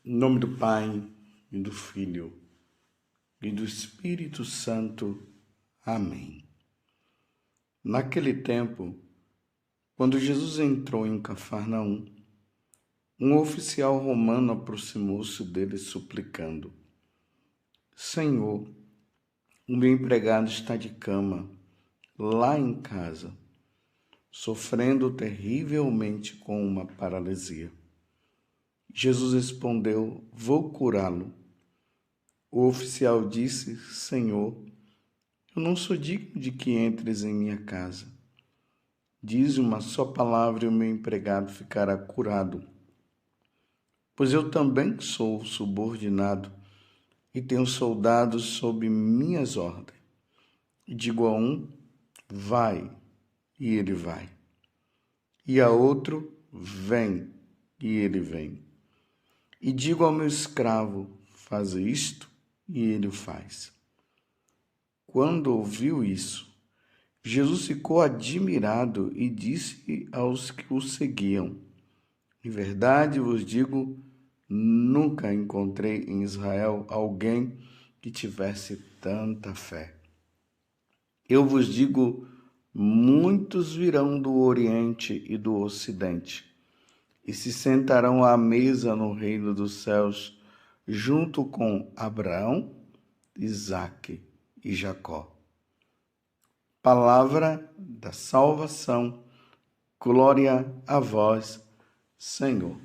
Em nome do Pai, e do Filho, e do Espírito Santo. Amém. Naquele tempo, quando Jesus entrou em Cafarnaum, um oficial romano aproximou-se dele suplicando: Senhor, o meu empregado está de cama, lá em casa, sofrendo terrivelmente com uma paralisia. Jesus respondeu: Vou curá-lo. O oficial disse: Senhor, eu não sou digno de que entres em minha casa. Dize uma só palavra e o meu empregado ficará curado. Pois eu também sou subordinado e tenho soldados sob minhas ordens. E digo a um: vai, e ele vai. E a outro: vem, e ele vem. E digo ao meu escravo: faz isto, e ele faz. Quando ouviu isso, Jesus ficou admirado e disse aos que o seguiam: Em verdade vos digo, nunca encontrei em Israel alguém que tivesse tanta fé. Eu vos digo, muitos virão do Oriente e do Ocidente e se sentarão à mesa no reino dos céus, junto com Abraão, Isaque e Jacó. Palavra da salvação, glória a vós, Senhor.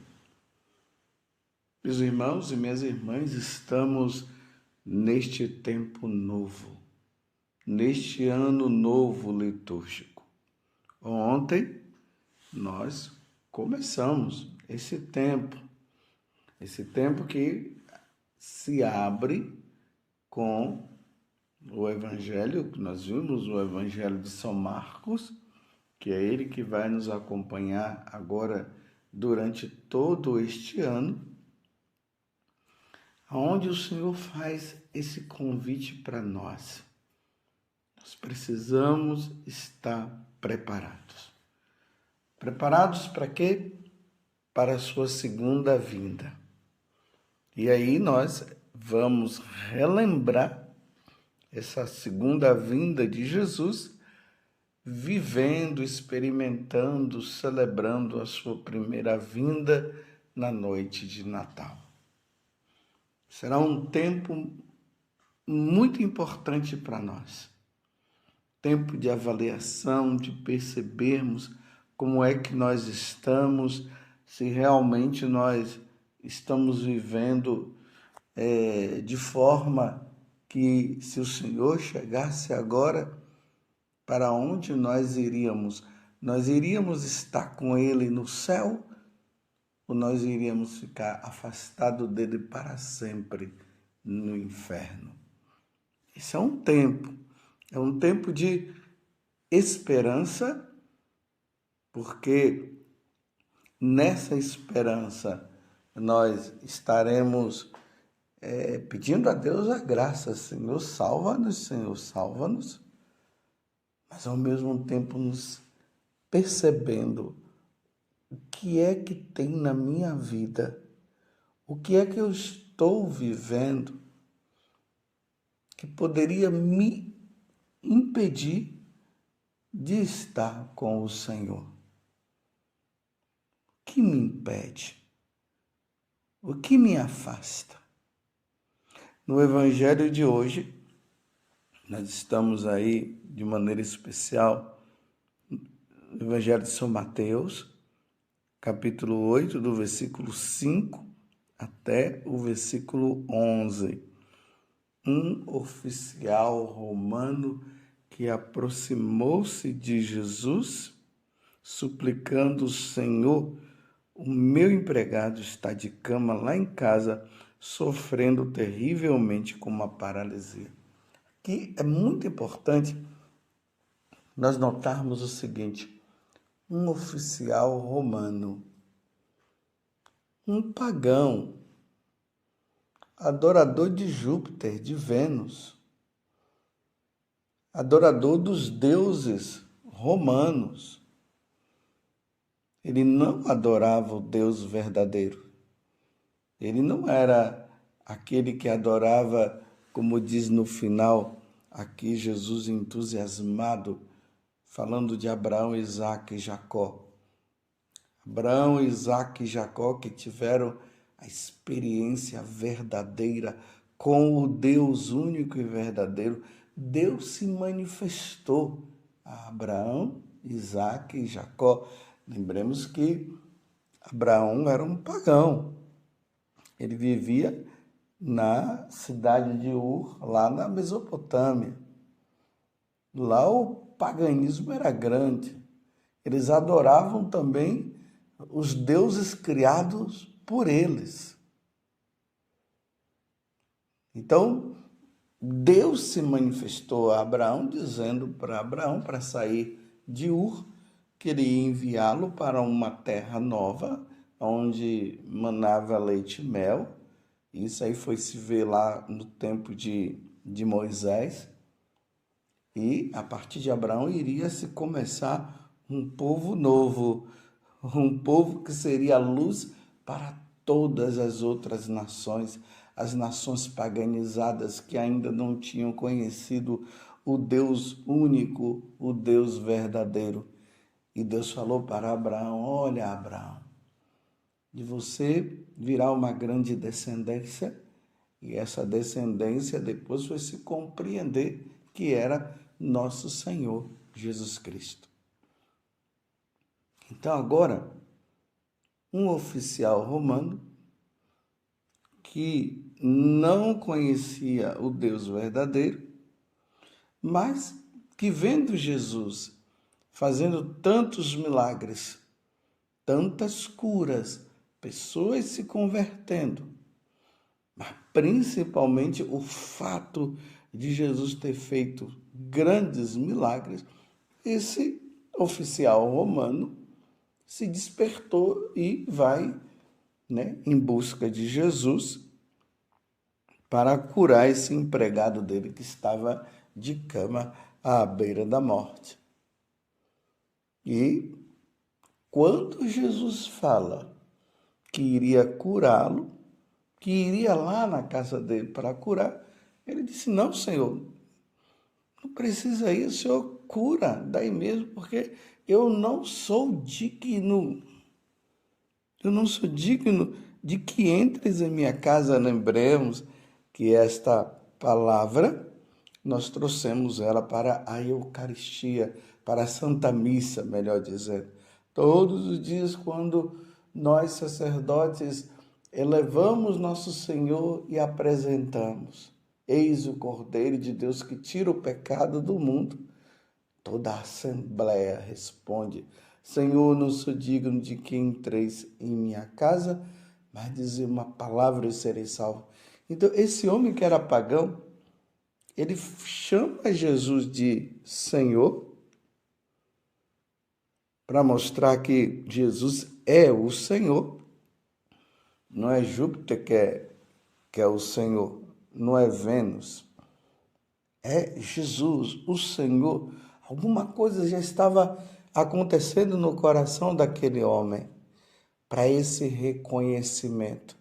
Meus irmãos e minhas irmãs, estamos neste tempo novo, neste ano novo litúrgico. Ontem nós começamos esse tempo que se abre com o Evangelho, que nós vimos, o Evangelho de São Marcos, que é ele que vai nos acompanhar agora durante todo este ano, onde o Senhor faz esse convite para nós. Nós precisamos estar preparados. Preparados para quê? Para a sua segunda vinda. E aí nós vamos relembrar essa segunda vinda de Jesus, vivendo, experimentando, celebrando a sua primeira vinda na noite de Natal. Será um tempo muito importante para nós. Tempo de avaliação, de percebermos como é que nós estamos, se realmente nós estamos vivendo de forma que, se o Senhor chegasse agora, para onde nós iríamos? Nós iríamos estar com Ele no céu ou nós iríamos ficar afastados dele para sempre no inferno? Esse é um tempo de esperança, porque nessa esperança nós estaremos pedindo a Deus a graça: Senhor, salva-nos, mas ao mesmo tempo nos percebendo o que é que tem na minha vida, o que é que eu estou vivendo que poderia me impedir de estar com o Senhor. O que me impede? O que me afasta? No Evangelho de hoje, nós estamos aí de maneira especial no Evangelho de São Mateus, capítulo 8, do versículo 5 até o versículo 11. Um oficial romano que aproximou-se de Jesus, suplicando: Senhor, o meu empregado está de cama lá em casa, sofrendo terrivelmente com uma paralisia. Aqui é muito importante nós notarmos o seguinte: um oficial romano, um pagão, adorador de Júpiter, de Vênus, adorador dos deuses romanos. Ele não adorava o Deus verdadeiro. Ele não era aquele que adorava, como diz no final, aqui Jesus entusiasmado, falando de Abraão, Isaque e Jacó. Abraão, Isaque e Jacó que tiveram a experiência verdadeira com o Deus único e verdadeiro. Deus se manifestou a Abraão, Isaque e Jacó. Lembremos que Abraão era um pagão. Ele vivia na cidade de Ur, lá na Mesopotâmia. Lá o paganismo era grande. Eles adoravam também os deuses criados por eles. Então, Deus se manifestou a Abraão, dizendo para Abraão para sair de Ur, que ele ia enviá-lo para uma terra nova, onde manava leite e mel. Isso aí foi se ver lá no tempo de Moisés. E a partir de Abraão iria se começar um povo novo, um povo que seria a luz para todas as outras nações, as nações paganizadas que ainda não tinham conhecido o Deus único, o Deus verdadeiro. E Deus falou para Abraão: olha, Abraão, de você virá uma grande descendência, e essa descendência depois foi se compreender que era nosso Senhor Jesus Cristo. Então agora, um oficial romano que não conhecia o Deus verdadeiro, mas que vendo Jesus fazendo tantos milagres, tantas curas, pessoas se convertendo, mas principalmente o fato de Jesus ter feito grandes milagres, esse oficial romano se despertou e vai, em busca de Jesus para curar esse empregado dele que estava de cama à beira da morte. E quando Jesus fala que iria curá-lo, que iria lá na casa dele para curar, ele disse: não, Senhor, não precisa ir, o Senhor cura daí mesmo, porque eu não sou digno. Eu não sou digno de que entres em minha casa. Lembremos que esta palavra, nós trouxemos ela para a Eucaristia, para a Santa Missa, melhor dizendo. Todos os dias, quando nós, sacerdotes, elevamos nosso Senhor e apresentamos: eis o Cordeiro de Deus que tira o pecado do mundo. Toda a assembleia responde: Senhor, não sou digno de que entreis em minha casa, mas dizer uma palavra e serei salvo. Então, esse homem que era pagão, ele chama Jesus de Senhor para mostrar que Jesus é o Senhor. Não é Júpiter que é o Senhor, não é Vênus. É Jesus, o Senhor. Alguma coisa já estava acontecendo no coração daquele homem para esse reconhecimento.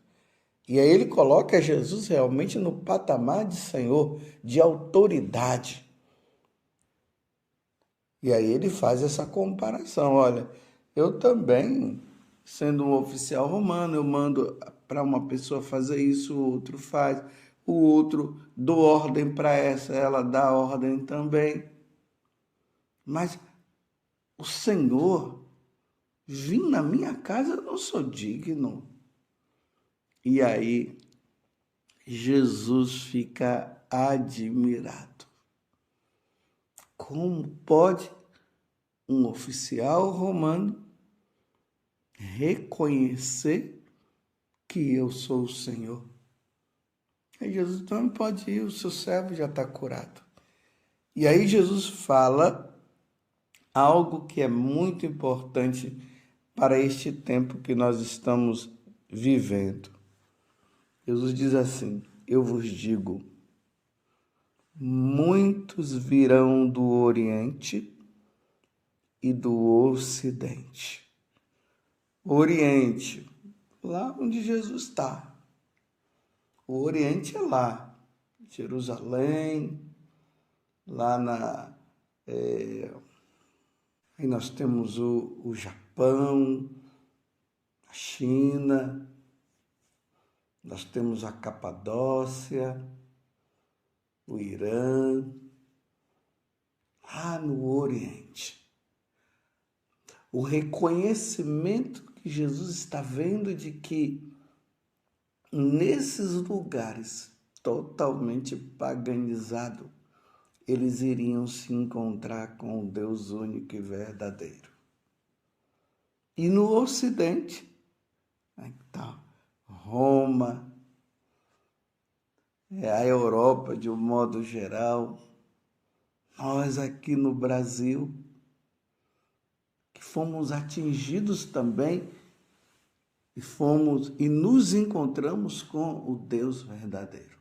E aí ele coloca Jesus realmente no patamar de Senhor, de autoridade. E aí ele faz essa comparação: olha, eu também, sendo um oficial romano, eu mando para uma pessoa fazer isso, o outro faz, o outro dou ordem para essa, ela dá ordem também. Mas o Senhor vir na minha casa, eu não sou digno. E aí Jesus fica admirado. Como pode um oficial romano reconhecer que eu sou o Senhor? Aí Jesus: então pode ir, o seu servo já está curado. E aí Jesus fala algo que é muito importante para este tempo que nós estamos vivendo. Jesus diz assim: eu vos digo, muitos virão do Oriente e do Ocidente. Oriente, lá onde Jesus está. O Oriente é lá, Jerusalém, lá aí nós temos o Japão, a China, nós temos a Capadócia, o Irã, lá no Oriente. O reconhecimento que Jesus está vendo de que nesses lugares totalmente paganizados, eles iriam se encontrar com o Deus único e verdadeiro. E no Ocidente, então, Roma, a Europa de um modo geral, nós aqui no Brasil, que fomos atingidos também e nos encontramos com o Deus verdadeiro.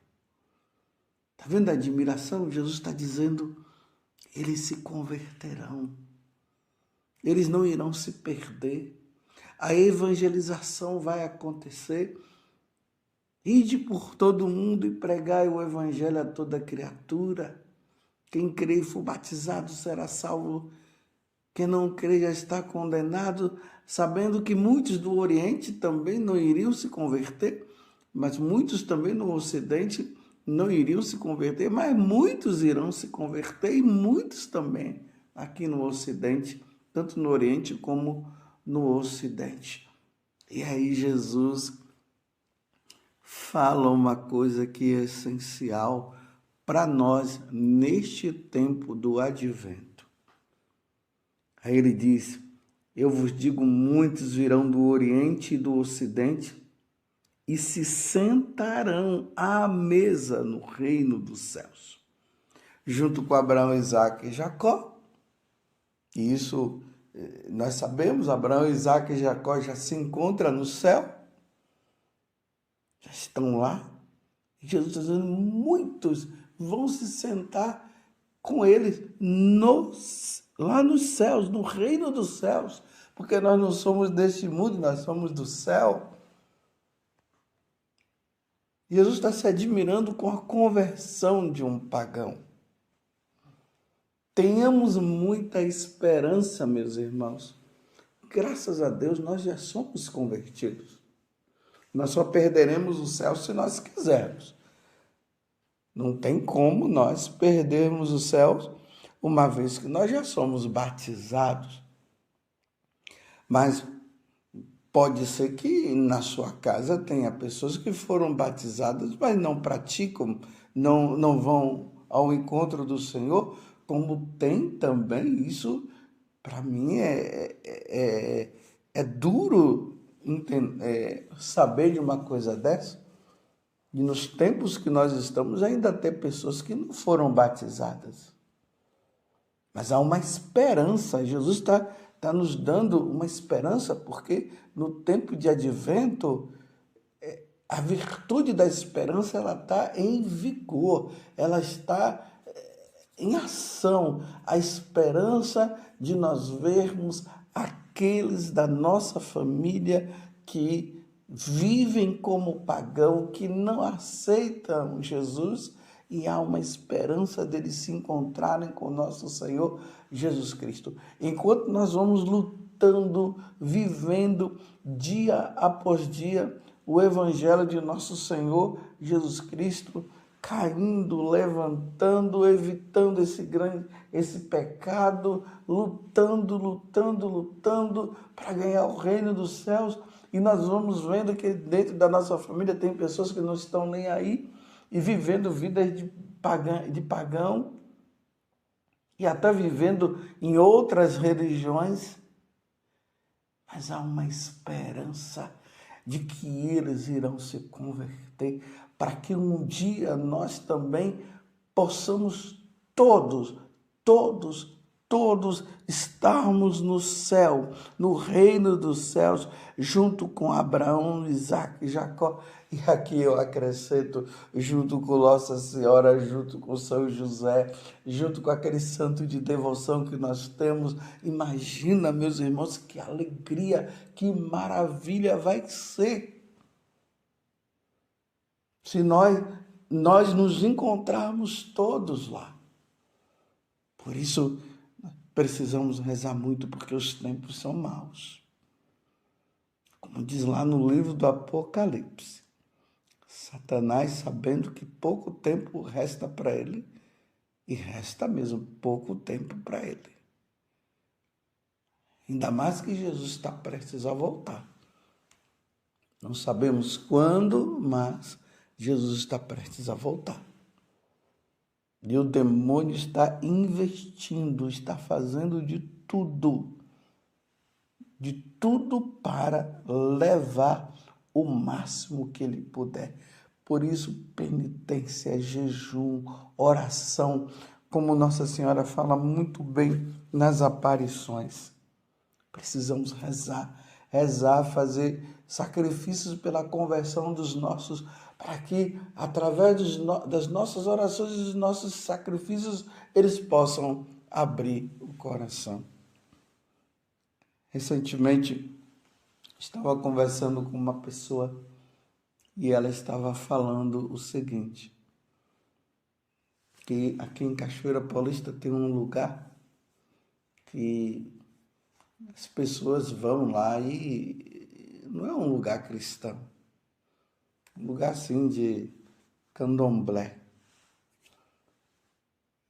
Está vendo a admiração? Jesus está dizendo, eles se converterão. Eles não irão se perder. A evangelização vai acontecer. Ide por todo mundo e pregai o evangelho a toda criatura. Quem crer e for batizado será salvo. Quem não crê já está condenado, sabendo que muitos do Oriente também não iriam se converter, mas muitos também no Ocidente não iriam se converter, mas muitos irão se converter e muitos também aqui no Ocidente, tanto no Oriente como no Ocidente. E aí Jesus fala uma coisa que é essencial para nós neste tempo do advento. Aí ele diz, eu vos digo, muitos virão do Oriente e do Ocidente e se sentarão à mesa no reino dos céus, junto com Abraão, Isaque e Jacó. E isso nós sabemos, Abraão, Isaque e Jacó já se encontram no céu, já estão lá. Jesus está dizendo, muitos vão se sentar com eles lá nos céus, no reino dos céus, porque nós não somos deste mundo, nós somos do céu. Jesus está se admirando com a conversão de um pagão. Tenhamos muita esperança, meus irmãos. Graças a Deus, nós já somos convertidos. Nós só perderemos o céu se nós quisermos. Não tem como nós perdermos o céu, uma vez que nós já somos batizados. Mas pode ser que na sua casa tenha pessoas que foram batizadas, mas não praticam, não vão ao encontro do Senhor, como tem também. Isso, para mim, é duro saber de uma coisa dessa. E nos tempos que nós estamos, ainda tem pessoas que não foram batizadas. Mas há uma esperança. Jesus está nos dando uma esperança, porque no tempo de advento, a virtude da esperança ela está em vigor, ela está em ação. A esperança de nós vermos aqueles da nossa família que vivem como pagão, que não aceitam Jesus, e há uma esperança deles se encontrarem com o nosso Senhor Jesus Cristo. Enquanto nós vamos lutando, vivendo dia após dia o Evangelho de nosso Senhor Jesus Cristo, caindo, levantando, evitando esse pecado, lutando para ganhar o reino dos céus. E nós vamos vendo que dentro da nossa família tem pessoas que não estão nem aí e vivendo vidas de pagão e até vivendo em outras religiões. Mas há uma esperança de que eles irão se converter, para que um dia nós também possamos todos estarmos no céu, no reino dos céus, junto com Abraão, Isaque e Jacó. E aqui eu acrescento, junto com Nossa Senhora, junto com São José, junto com aquele santo de devoção que nós temos. Imagina, meus irmãos, que alegria, que maravilha vai ser. se nós nos encontrarmos todos lá. Por isso, precisamos rezar muito, porque os tempos são maus. Como diz lá no livro do Apocalipse, Satanás, sabendo que pouco tempo resta para ele, e resta mesmo pouco tempo para ele. Ainda mais que Jesus está prestes a voltar. Não sabemos quando, mas Jesus está prestes a voltar. E o demônio está investindo, está fazendo de tudo para levar o máximo que ele puder. Por isso, penitência, jejum, oração, como Nossa Senhora fala muito bem nas aparições. Precisamos rezar, fazer sacrifícios pela conversão dos nossos, para que, através das nossas orações e dos nossos sacrifícios, eles possam abrir o coração. Recentemente, estava conversando com uma pessoa e ela estava falando o seguinte, que aqui em Cachoeira Paulista tem um lugar que as pessoas vão lá e não é um lugar cristão, um lugar assim de candomblé.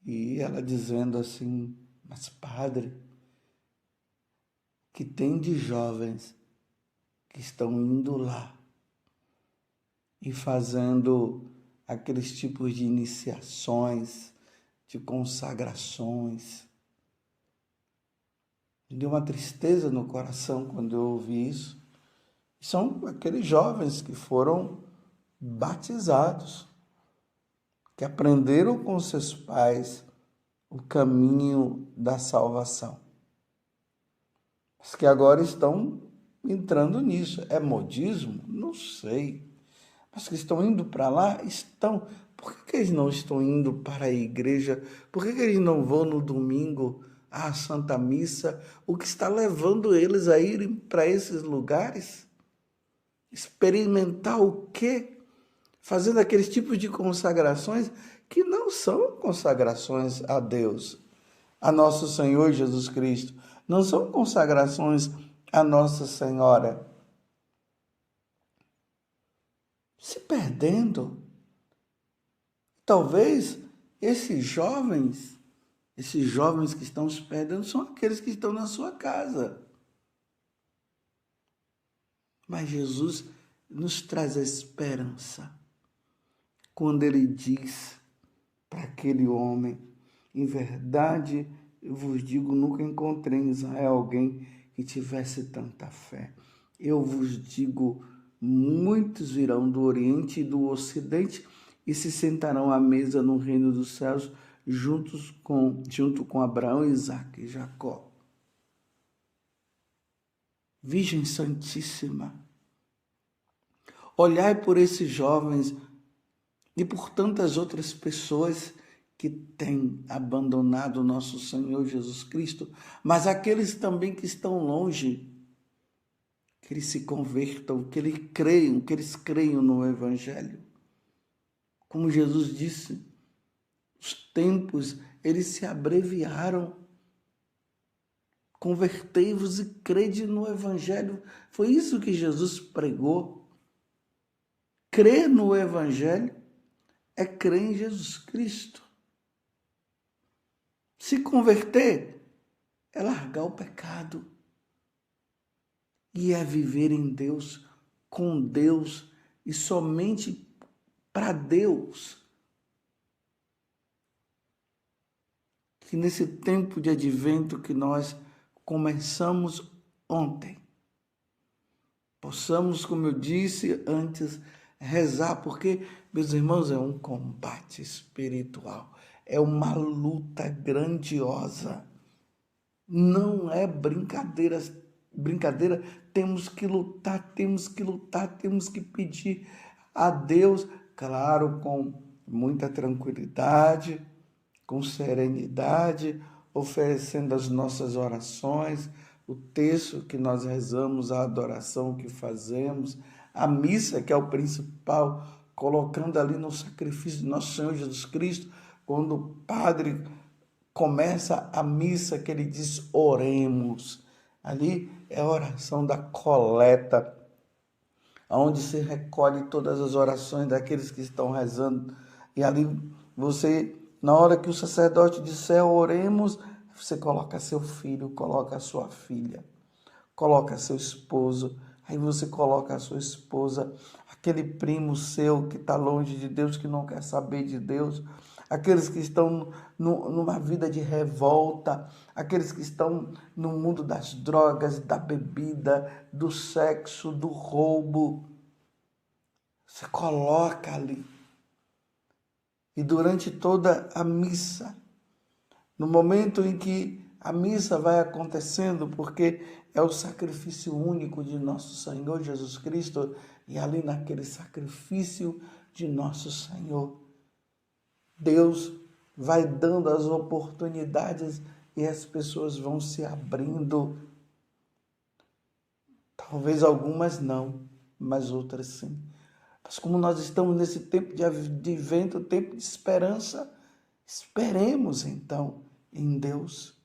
E ela dizendo assim, mas padre, que tem de jovens que estão indo lá e fazendo aqueles tipos de iniciações, de consagrações. Me deu uma tristeza no coração quando eu ouvi isso. São aqueles jovens que foram batizados, que aprenderam com seus pais o caminho da salvação, mas que agora estão entrando nisso. É modismo? Não sei. Mas que estão indo para lá? Estão. Por que eles não estão indo para a igreja? Por que eles não vão no domingo à Santa Missa? O que está levando eles a irem para esses lugares? Experimentar o quê? Fazendo aqueles tipos de consagrações que não são consagrações a Deus, a nosso Senhor Jesus Cristo. Não são consagrações a Nossa Senhora. Se perdendo. Talvez esses jovens que estão se perdendo são aqueles que estão na sua casa. Mas Jesus nos traz a esperança quando ele diz para aquele homem, em verdade eu vos digo, nunca encontrei em Israel alguém que tivesse tanta fé. Eu vos digo, muitos virão do Oriente e do Ocidente e se sentarão à mesa no reino dos céus junto com Abraão, Isaque e Jacó. Virgem Santíssima, olhai por esses jovens e por tantas outras pessoas que têm abandonado o nosso Senhor Jesus Cristo, mas aqueles também que estão longe, que eles se convertam, que eles creiam no Evangelho. Como Jesus disse, os tempos, eles se abreviaram. Convertei-vos e crede no Evangelho. Foi isso que Jesus pregou. Crer no Evangelho é crer em Jesus Cristo. Se converter é largar o pecado e é viver em Deus, com Deus e somente para Deus. Que nesse tempo de advento que nós começamos ontem, possamos, como eu disse antes, rezar, porque, meus irmãos, é um combate espiritual, é uma luta grandiosa, não é brincadeira, temos que lutar, temos que pedir a Deus, claro, com muita tranquilidade, com serenidade, oferecendo as nossas orações, o texto que nós rezamos, a adoração que fazemos, a missa, que é o principal colocando ali no sacrifício de nosso Senhor Jesus Cristo, quando o padre começa a missa, que ele diz oremos. Ali é a oração da coleta, onde se recolhe todas as orações daqueles que estão rezando. E ali você, na hora que o sacerdote disser oremos, você coloca seu filho, coloca a sua filha, coloca seu esposo, aí você coloca a sua esposa, aquele primo seu que está longe de Deus, que não quer saber de Deus, aqueles que estão numa vida de revolta, aqueles que estão no mundo das drogas, da bebida, do sexo, do roubo. Você coloca ali. E durante toda a missa, no momento em que a missa vai acontecendo, porque é o sacrifício único de nosso Senhor Jesus Cristo, e ali naquele sacrifício de nosso Senhor, Deus vai dando as oportunidades e as pessoas vão se abrindo. Talvez algumas não, mas outras sim. Mas como nós estamos nesse tempo de advento, tempo de esperança, esperemos então em Deus.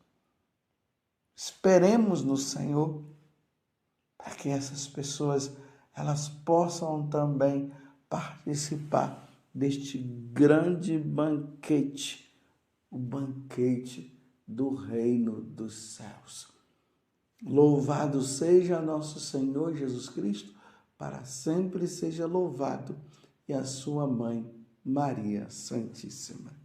Esperemos no Senhor, para que essas pessoas elas possam também participar deste grande banquete, o banquete do reino dos céus. Louvado seja nosso Senhor Jesus Cristo, para sempre seja louvado, e a sua mãe, Maria Santíssima.